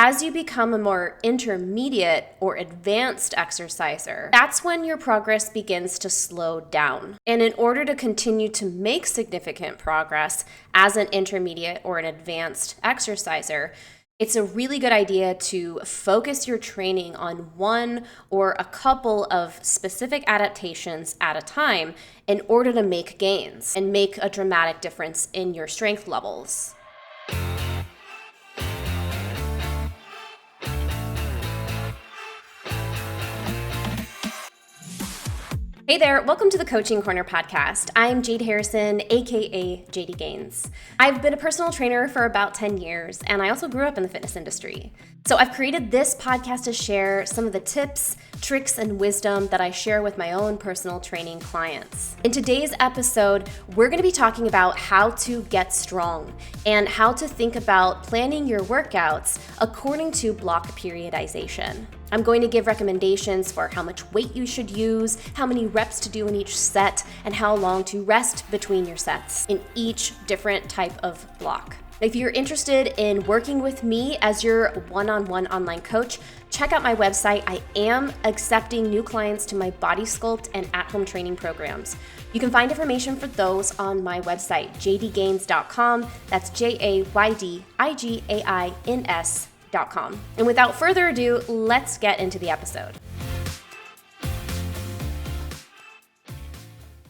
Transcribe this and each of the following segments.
as you become a more intermediate or advanced exerciser, that's when your progress begins to slow down. And in order to continue to make significant progress as an intermediate or an advanced exerciser, it's a really good idea to focus your training on one or a couple of specific adaptations at a time in order to make gains and make a dramatic difference in your strength levels. Hey there, welcome to the Coaching Corner podcast. I'm Jade Harrison, aka JD Gains. I've been a personal trainer for about 10 years, and I also grew up in the fitness industry. So I've created this podcast to share some of the tips, tricks, and wisdom that I share with my own personal training clients. In today's episode, we're going to be talking about how to get strong and how to think about planning your workouts according to block periodization. I'm going to give recommendations for how much weight you should use, how many reps to do in each set, and how long to rest between your sets in each different type of block. If you're interested in working with me as your one-on-one online coach, check out my website. I am accepting new clients to my body sculpt and at-home training programs. You can find information for those on my website, jdgains.com. That's JAYDIGAINS.com. And without further ado, let's get into the episode.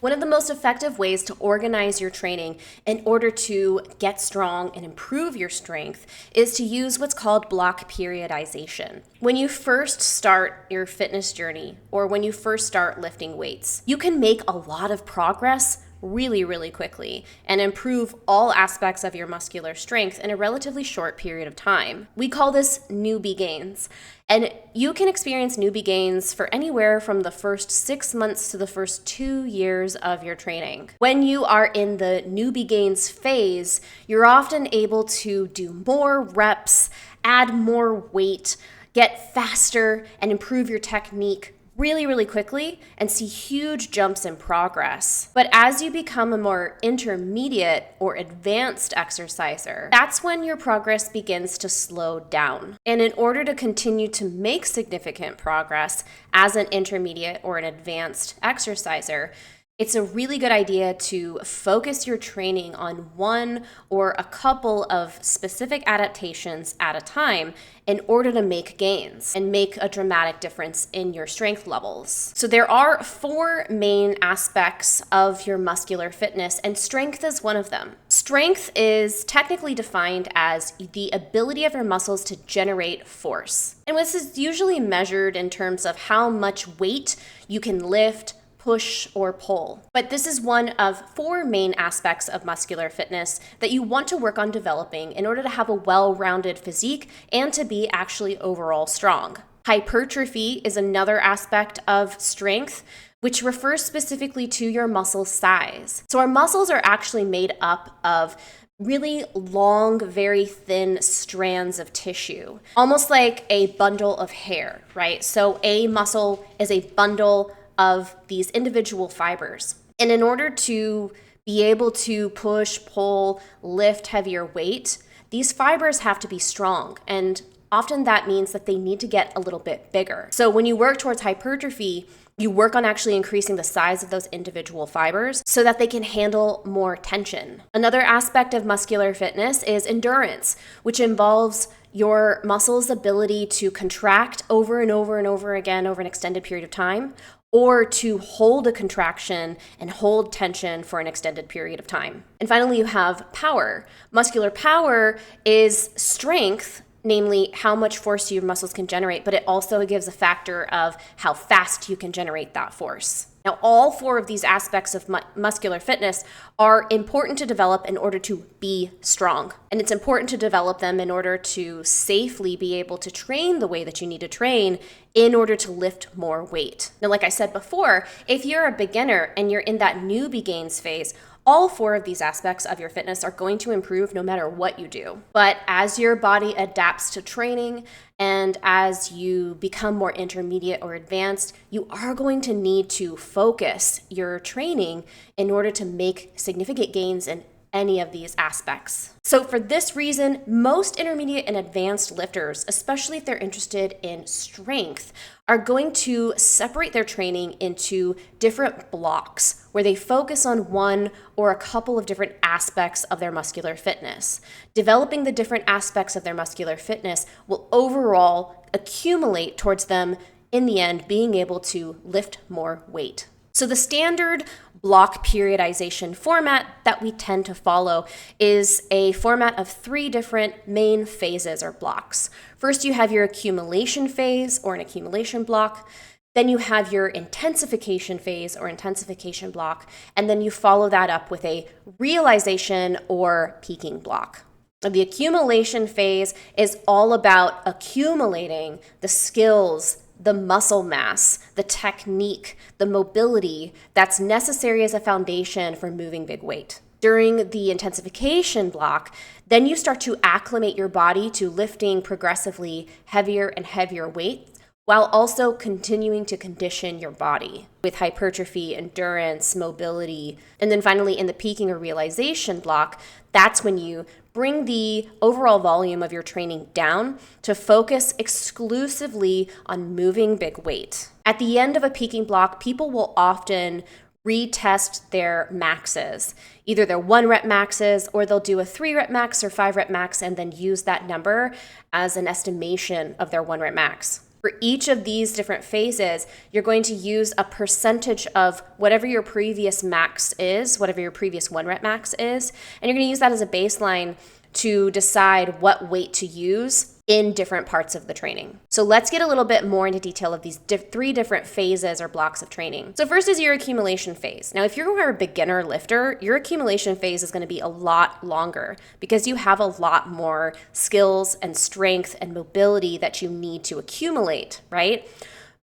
One of the most effective ways to organize your training in order to get strong and improve your strength is to use what's called block periodization. When you first start your fitness journey or when you first start lifting weights, you can make a lot of progress really quickly and improve all aspects of your muscular strength in a relatively short period of time. We call this newbie gains. And you can experience newbie gains for anywhere from the first 6 months to the first 2 years of your training. When you are in the newbie gains phase, you're often able to do more reps, add more weight, get faster, and improve your technique really quickly and see huge jumps in progress. But as you become a more intermediate or advanced exerciser, that's when your progress begins to slow down. And in order to continue to make significant progress as an intermediate or an advanced exerciser, it's a really good idea to focus your training on one or a couple of specific adaptations at a time in order to make gains and make a dramatic difference in your strength levels. So there are 4 main aspects of your muscular fitness, and strength is one of them. Strength is technically defined as the ability of your muscles to generate force. And this is usually measured in terms of how much weight you can lift, push, or pull. But this is one of 4 main aspects of muscular fitness that you want to work on developing in order to have a well-rounded physique and to be actually overall strong. Hypertrophy is another aspect of strength, which refers specifically to your muscle size. So our muscles are actually made up of really long, very thin strands of tissue, almost like a bundle of hair, right? So a muscle is a bundle of these individual fibers. And in order to be able to push, pull, lift heavier weight, these fibers have to be strong. And often that means that they need to get a little bit bigger. So when you work towards hypertrophy, you work on actually increasing the size of those individual fibers so that they can handle more tension. Another aspect of muscular fitness is endurance, which involves your muscles' ability to contract over and over again over an extended period of time, or to hold a contraction and hold tension for an extended period of time. And finally, you have power. Muscular power is strength, namely how much force your muscles can generate, but it also gives a factor of how fast you can generate that force. Now, all 4 of these aspects of muscular fitness are important to develop in order to be strong. And it's important to develop them in order to safely be able to train the way that you need to train in order to lift more weight. Now, like I said before, if you're a beginner and you're in that newbie gains phase, all 4 of these aspects of your fitness are going to improve no matter what you do. But as your body adapts to training and as you become more intermediate or advanced, you are going to need to focus your training in order to make significant gains and any of these aspects. So for this reason, most intermediate and advanced lifters, especially if they're interested in strength, are going to separate their training into different blocks where they focus on one or a couple of different aspects of their muscular fitness. Developing the different aspects of their muscular fitness will overall accumulate towards them in the end being able to lift more weight. So the standard block periodization format that we tend to follow is a format of 3 different main phases or blocks. First, you have your accumulation phase or an accumulation block. Then you have your intensification phase or intensification block. And then you follow that up with a realization or peaking block. The accumulation phase is all about accumulating the skills, the muscle mass, the technique, the mobility that's necessary as a foundation for moving big weight. During the intensification block, then you start to acclimate your body to lifting progressively heavier and heavier weights, while also continuing to condition your body with hypertrophy, endurance, mobility. And then finally, in the peaking or realization block, that's when you bring the overall volume of your training down to focus exclusively on moving big weight. At the end of a peaking block, people will often retest their maxes, either their 1 rep maxes, or they'll do a 3 rep max or 5 rep max and then use that number as an estimation of their 1 rep max. For each of these different phases, you're going to use a percentage of whatever your previous max is, whatever your previous 1 rep max is, and you're going to use that as a baseline to decide what weight to use in different parts of the training. So let's get a little bit more into detail of these 3 different phases or blocks of training. So first is your accumulation phase. Now, if you're a beginner lifter, your accumulation phase is going to be a lot longer because you have a lot more skills and strength and mobility that you need to accumulate, right?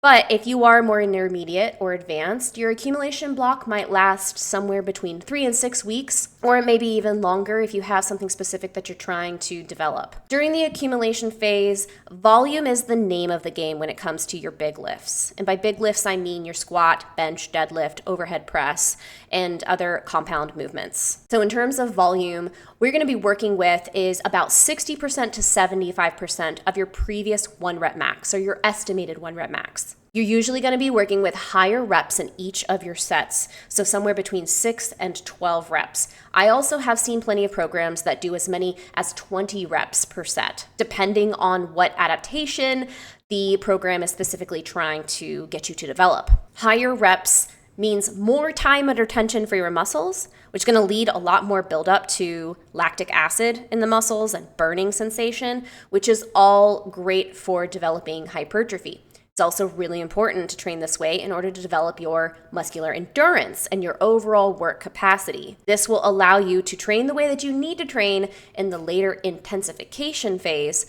But if you are more intermediate or advanced, your accumulation block might last somewhere between 3 and 6 weeks, or it may be even longer if you have something specific that you're trying to develop. During the accumulation phase, volume is the name of the game when it comes to your big lifts. And by big lifts, I mean your squat, bench, deadlift, overhead press, and other compound movements. So in terms of volume, we're going to be working with is about 60% to 75% of your previous 1 rep max or your estimated 1 rep max. You're usually going to be working with higher reps in each of your sets, so somewhere between 6 and 12 reps. I also have seen plenty of programs that do as many as 20 reps per set, depending on what adaptation the program is specifically trying to get you to develop. Higher reps means more time under tension for your muscles, which is going to lead a lot more buildup to lactic acid in the muscles and burning sensation, which is all great for developing hypertrophy. It's also really important to train this way in order to develop your muscular endurance and your overall work capacity. This will allow you to train the way that you need to train in the later intensification phase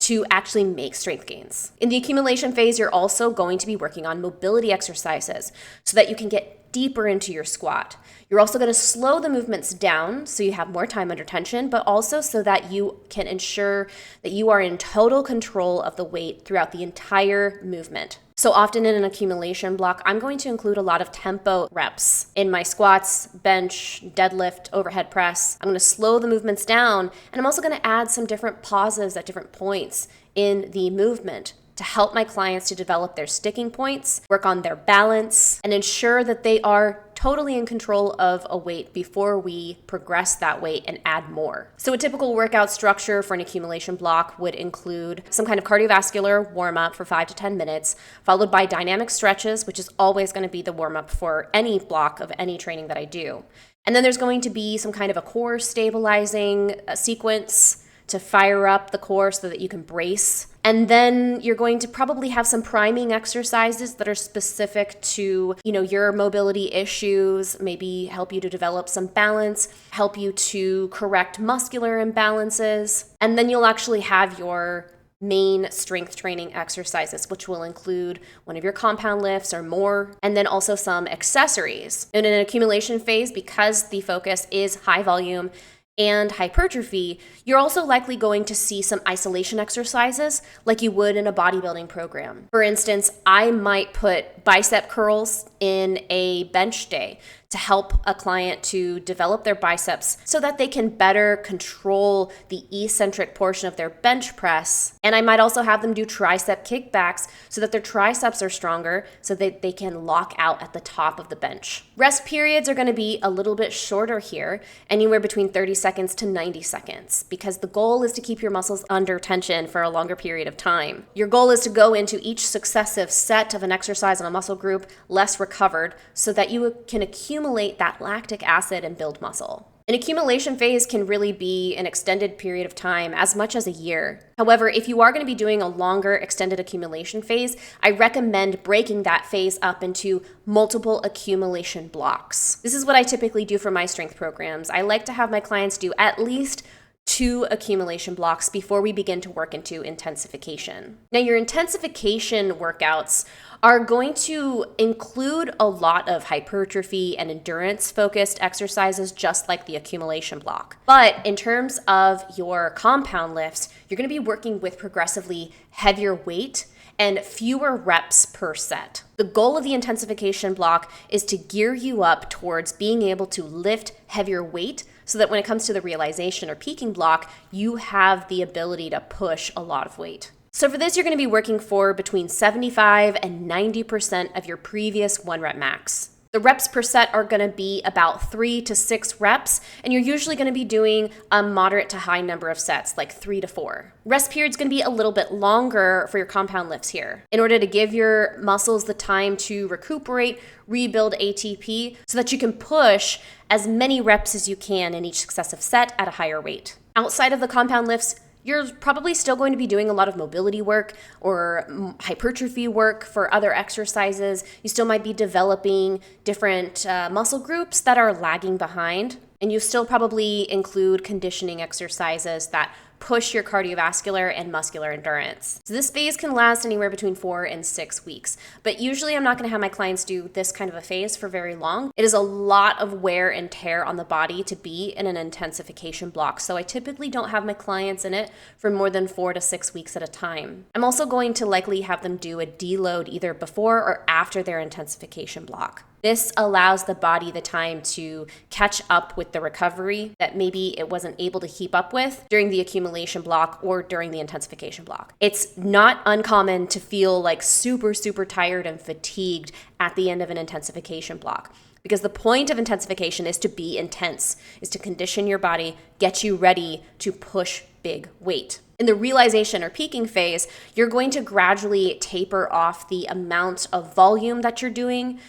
to actually make strength gains. In the accumulation phase, you're also going to be working on mobility exercises so that you can get deeper into your squat. You're also going to slow the movements down so you have more time under tension, but also so that you can ensure that you are in total control of the weight throughout the entire movement. So often in an accumulation block, I'm going to include a lot of tempo reps in my squats, bench, deadlift, overhead press. I'm going to slow the movements down, and I'm also going to add some different pauses at different points in the movement to help my clients to develop their sticking points, work on their balance, and ensure that they are totally in control of a weight before we progress that weight and add more. So a typical workout structure for an accumulation block would include some kind of cardiovascular warm-up for 5 to 10 minutes, followed by dynamic stretches, which is always going to be the warm-up for any block of any training that I do. And then there's going to be some kind of a core stabilizing sequence to fire up the core so that you can brace. And then you're going to probably have some priming exercises that are specific to, your mobility issues, maybe help you to develop some balance, help you to correct muscular imbalances. And then you'll actually have your main strength training exercises, which will include one of your compound lifts or more, and then also some accessories. In an accumulation phase, because the focus is high volume and hypertrophy, you're also likely going to see some isolation exercises like you would in a bodybuilding program. For instance, I might put bicep curls in a bench day to help a client to develop their biceps so that they can better control the eccentric portion of their bench press. And I might also have them do tricep kickbacks so that their triceps are stronger so that they can lock out at the top of the bench. Rest periods are going to be a little bit shorter here, anywhere between 30 seconds to 90 seconds, because the goal is to keep your muscles under tension for a longer period of time. Your goal is to go into each successive set of an exercise on a muscle group less recovered so that you can accumulate that lactic acid and build muscle. An accumulation phase can really be an extended period of time, as much as a year. However, if you are going to be doing a longer extended accumulation phase, I recommend breaking that phase up into multiple accumulation blocks. This is what I typically do for my strength programs. I like to have my clients do at least 2 accumulation blocks before we begin to work into intensification. Now, your intensification workouts are going to include a lot of hypertrophy and endurance focused exercises, just like the accumulation block. But in terms of your compound lifts, you're going to be working with progressively heavier weight and fewer reps per set. The goal of the intensification block is to gear you up towards being able to lift heavier weight so that when it comes to the realization or peaking block, you have the ability to push a lot of weight. So for this, you're going to be working for between 75 and 90% of your previous 1 rep max. The reps per set are going to be about 3 to 6 reps, and you're usually going to be doing a moderate to high number of sets, like 3 to 4. Rest period's going to be a little bit longer for your compound lifts here, in order to give your muscles the time to recuperate, rebuild ATP, so that you can push as many reps as you can in each successive set at a higher rate. Outside of the compound lifts, you're probably still going to be doing a lot of mobility work or hypertrophy work for other exercises. You still might be developing different muscle groups that are lagging behind. And you still probably include conditioning exercises that push your cardiovascular and muscular endurance. So this phase can last anywhere between 4 and 6 weeks, but usually I'm not going to have my clients do this kind of a phase for very long. It is a lot of wear and tear on the body to be in an intensification block, so I typically don't have my clients in it for more than 4 to 6 weeks at a time. I'm also going to likely have them do a deload either before or after their intensification block. This allows the body the time to catch up with the recovery that maybe it wasn't able to keep up with during the accumulation block or during the intensification block. It's not uncommon to feel like super tired and fatigued at the end of an intensification block, because the point of intensification is to be intense, is to condition your body, get you ready to push big weight. In the realization or peaking phase, you're going to gradually taper off the amount of volume that you're doing,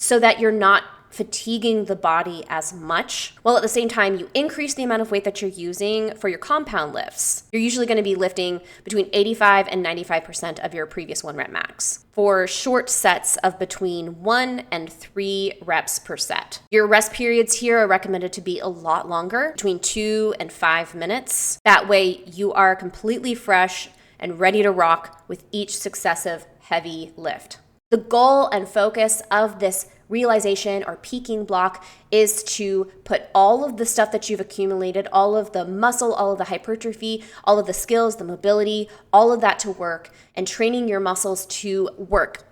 so that you're not fatiguing the body as much, while at the same time you increase the amount of weight that you're using for your compound lifts. You're usually going to be lifting between 85 and 95% of your previous 1 rep max for short sets of between 1 and 3 reps per set. Your rest periods here are recommended to be a lot longer, between 2 and 5 minutes. That way you are completely fresh and ready to rock with each successive heavy lift. The goal and focus of this realization or peaking block is to put all of the stuff that you've accumulated, all of the muscle, all of the hypertrophy, all of the skills, the mobility, all of that to work, and training your muscles to work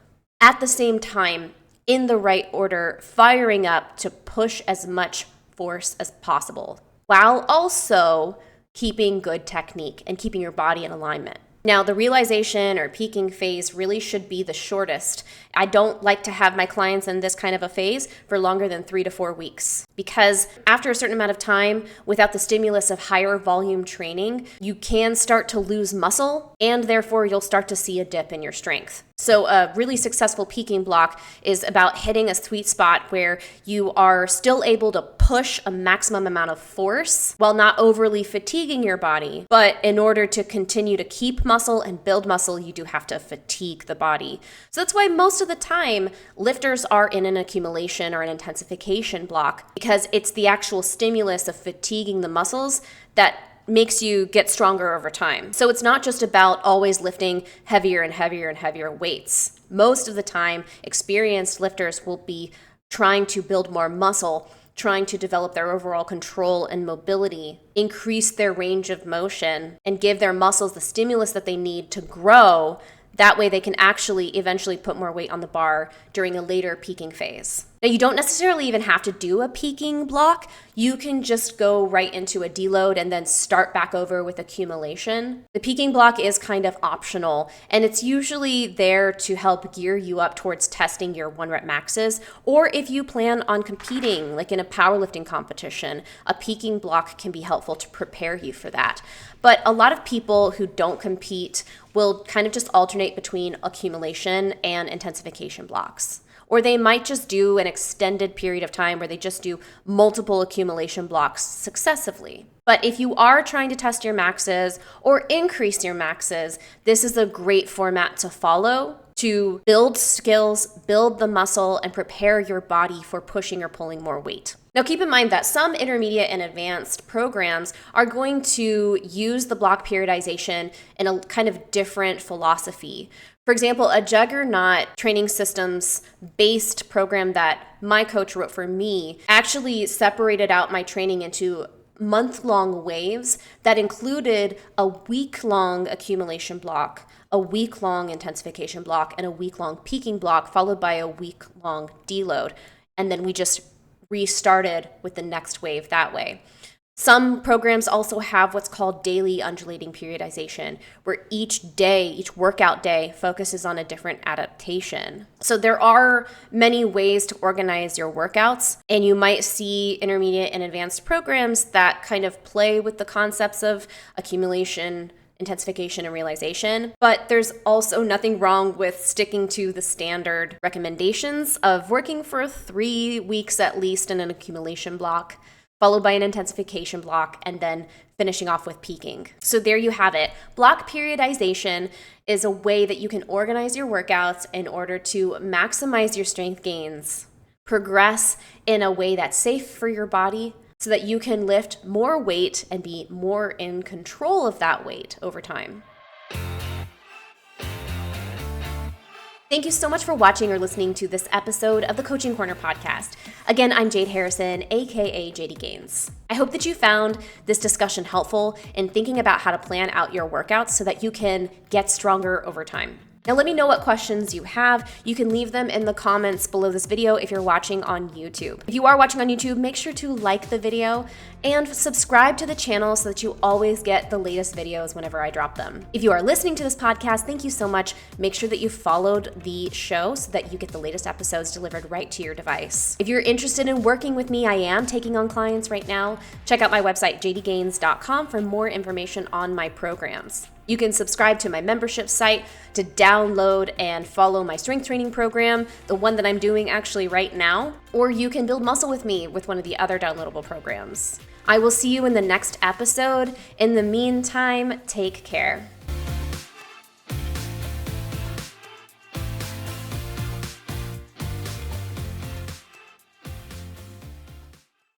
at the same time in the right order, firing up to push as much force as possible, while also keeping good technique and keeping your body in alignment. Now, the realization or peaking phase really should be the shortest. I don't like to have my clients in this kind of a phase for longer than 3 to 4 weeks, because after a certain amount of time, without the stimulus of higher volume training, you can start to lose muscle, and therefore you'll start to see a dip in your strength. So a really successful peaking block is about hitting a sweet spot where you are still able to push a maximum amount of force while not overly fatiguing your body. But in order to continue to keep muscle and build muscle, you do have to fatigue the body. So that's why most of the time lifters are in an accumulation or an intensification block, because it's the actual stimulus of fatiguing the muscles that makes you get stronger over time. So it's not just about always lifting heavier and heavier and heavier weights. Most of the time, experienced lifters will be trying to build more muscle, trying to develop their overall control and mobility, increase their range of motion, and give their muscles the stimulus that they need to grow That way they can actually eventually put more weight on the bar during a later peaking phase. Now, you don't necessarily even have to do a peaking block. You can just go right into a deload and then start back over with accumulation. The peaking block is kind of optional, and it's usually there to help gear you up towards testing your 1-rep maxes, or if you plan on competing, like in a powerlifting competition, a peaking block can be helpful to prepare you for that. But a lot of people who don't compete will kind of just alternate between accumulation and intensification blocks. Or they might just do an extended period of time where they just do multiple accumulation blocks successively. But if you are trying to test your maxes or increase your maxes, this is a great format to follow to build skills, build the muscle, and prepare your body for pushing or pulling more weight. Now, keep in mind that some intermediate and advanced programs are going to use the block periodization in a kind of different philosophy. For example, a Juggernaut training systems based program that my coach wrote for me actually separated out my training into month-long waves that included a week-long accumulation block, a week-long intensification block, and a week-long peaking block, followed by a week-long deload. And then we just restarted with the next wave that way. Some programs also have what's called daily undulating periodization, where each workout day focuses on a different adaptation. So there are many ways to organize your workouts, and you might see intermediate and advanced programs that kind of play with the concepts of accumulation, intensification, and realization. But there's also nothing wrong with sticking to the standard recommendations of working for 3 weeks at least in an accumulation block, followed by an intensification block, and then finishing off with peaking. So there you have it. Block periodization is a way that you can organize your workouts in order to maximize your strength gains, progress in a way that's safe for your body so that you can lift more weight and be more in control of that weight over time. Thank you so much for watching or listening to this episode of the Coaching Corner podcast. Again, I'm Jade Harrison, aka JD Gains. I hope that you found this discussion helpful in thinking about how to plan out your workouts so that you can get stronger over time. Now, let me know what questions you have. You can leave them in the comments below this video if you're watching on YouTube. If you are watching on YouTube, make sure to like the video and subscribe to the channel so that you always get the latest videos whenever I drop them. If you are listening to this podcast, thank you so much. Make sure that you followed the show so that you get the latest episodes delivered right to your device. If you're interested in working with me, I am taking on clients right now. Check out my website, jdgains.com, for more information on my programs. You can subscribe to my membership site to download and follow my strength training program, the one that I'm doing actually right now, or you can build muscle with me with one of the other downloadable programs. I will see you in the next episode. In the meantime, take care.